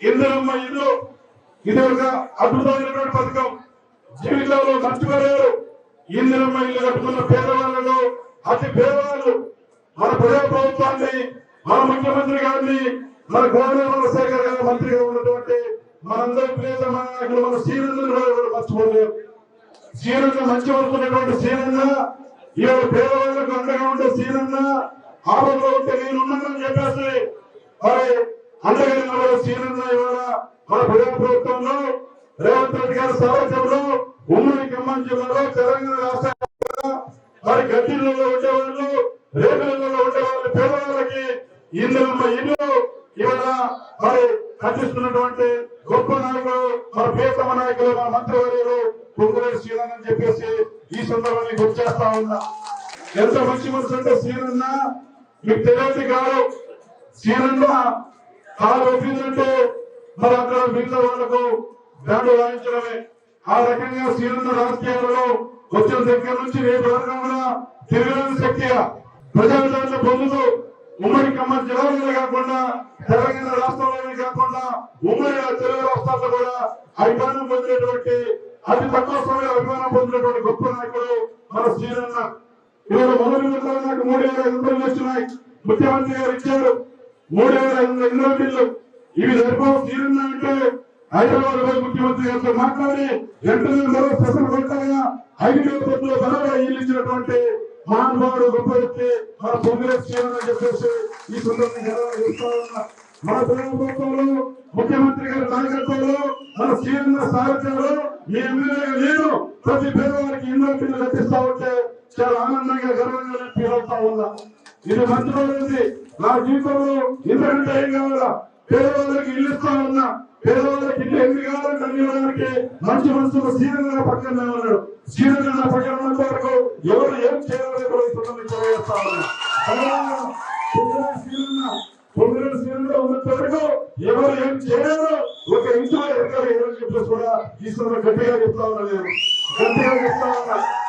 ఇందిరమ్మ ఇల్లు ఇది ఒక అద్భుతమైనటువంటి పథకం. జీవితంలో మర్చిపోలేరు. ఇందిరమ్మ ఇల్లు కట్టుకున్న పేదవాళ్ళలో అతి పేదవాళ్ళు మన ప్రజా ప్రభుత్వాన్ని, మన ముఖ్యమంత్రి గారిని, మన గోదావరి శేఖర్ గారి మంత్రిగా ఉన్నటువంటి మనందరి ప్రియతమ నాయకులు మన శ్రీరంగ మర్చిపోలేరు. శ్రీరంగ మంచి వస్తున్నటువంటి శ్రీరంగ ఇవాళ పేదవాళ్లకు అండగా ఉండే శ్రీరంగ ఆపదలో ఉంటే నేనున్నానని చెప్పేసి మరి అండగా నిలబడే శ్రీరంగ ఇవాళ మన ప్రజా ప్రభుత్వంలో రేవంత్ రెడ్డి గారి సారథ్యంలో ఉమ్మడి ఖమ్మం జిల్లాలో తెలంగాణ రాష్ట్ర మరి గడ్డిల్లో ఉండేవాళ్ళు, రేపులలో ఉండేవాళ్ళు పేదవాళ్ళకి ఇందిరమ్మ ఇల్లు ఇవాళ మరి కట్టిస్తున్నటువంటి గొప్ప నాయకులు మన ప్రియతమ నాయకులు మన మంత్రివర్యులు పొంగులేటి శ్రీరన్న అని చెప్పేసి ఈ సందర్భాన్ని గుర్తు చేస్తా ఉన్నా. ఎంత మంచి మనసు అంటే శ్రీరన్న మీకు తెలియదు కాదు. శ్రీరన్న కాలు వచ్చిందంటే మరి అక్కడ మిగతా వాళ్లకు బ్యాండు వాయించడమే. ఆ రకంగా శ్రీరన్న రాజకీయాలలో వచ్చిన దగ్గర నుంచి రేపు వరకు కూడా తిరగని శక్తిగా ప్రజాదరణ పొందుతూ ఉమ్మడి ఖమ్మం జిల్లాలోనే కాకుండా తెలంగాణ రాష్ట్రంలోనే కాకుండా ఉమ్మడి తెలుగు రాష్ట్రాల్లో కూడా అభిమానం పొందినటువంటి అతి తక్కువ సమయంలో అభిమానం పొందినటువంటి గొప్ప నాయకుడు మన శ్రీరన్న. ఇవాళ మొదటి విడతలో నాకు 3,500 వచ్చినాయి. ముఖ్యమంత్రి గారు ఇచ్చారు 3,500 బిల్లు. ఇవి సరిపోవు. శ్రీరన్న అంటే హైదరాబాద్ పోయి ముఖ్యమంత్రి గారితో మాట్లాడి వెంటనే మరో స్పెషల్ కొత్తగా 5,000 కోట్ల బలంగా ఇల్లు ఇచ్చినటువంటి మహానుభావుడు గొప్ప వ్యక్తి మన పొంగులేటి శ్రీరన్న అని చెప్పేసి ఈ సందర్భంగా చెప్తా ఉన్నా. మన ప్రభుత్వంలో ముఖ్యమంత్రి గారి నాయకత్వంలో మన శ్రీరన్న సారథ్యంలో మీ ఎమ్మెల్యేగా నేను ప్రతి పేదవారికి ఎన్నో పిల్లలు కట్టిస్తా ఉంటే చాలా ఆనందంగా గర్వంగా ఫీల్ అవుతా ఉన్నా. ఇది మంచి రోజు. నా జీవితంలో ఇంతకంటే ఏం కావాలా? పేదవాళ్ళకి ఇల్లు ఇస్తా ఉన్నా. పేదవాళ్ళకి ఇల్లు ఎన్ని కావాలంటే అన్ని ఇవ్వడానికి మంచి మనసులో శ్రీరన్న పక్కన ఉన్నాడు. శ్రీరన్న పక్కన ఉన్నంత వరకు ఎవరు ఏం చేయాలని కూడా తెలియజేస్తా ఉన్నా. పొంగులేటి శ్రీరన్న ఉన్నంత వరకు ఎవరు ఏం చేయాలో ఒక ఇంట్లో ఎక్కడ ఏమని చెప్పేసి కూడా ఈ సందర్భంగా గట్టిగా చెప్తా ఉన్నా. నేను గట్టిగా చెప్తా ఉన్నా.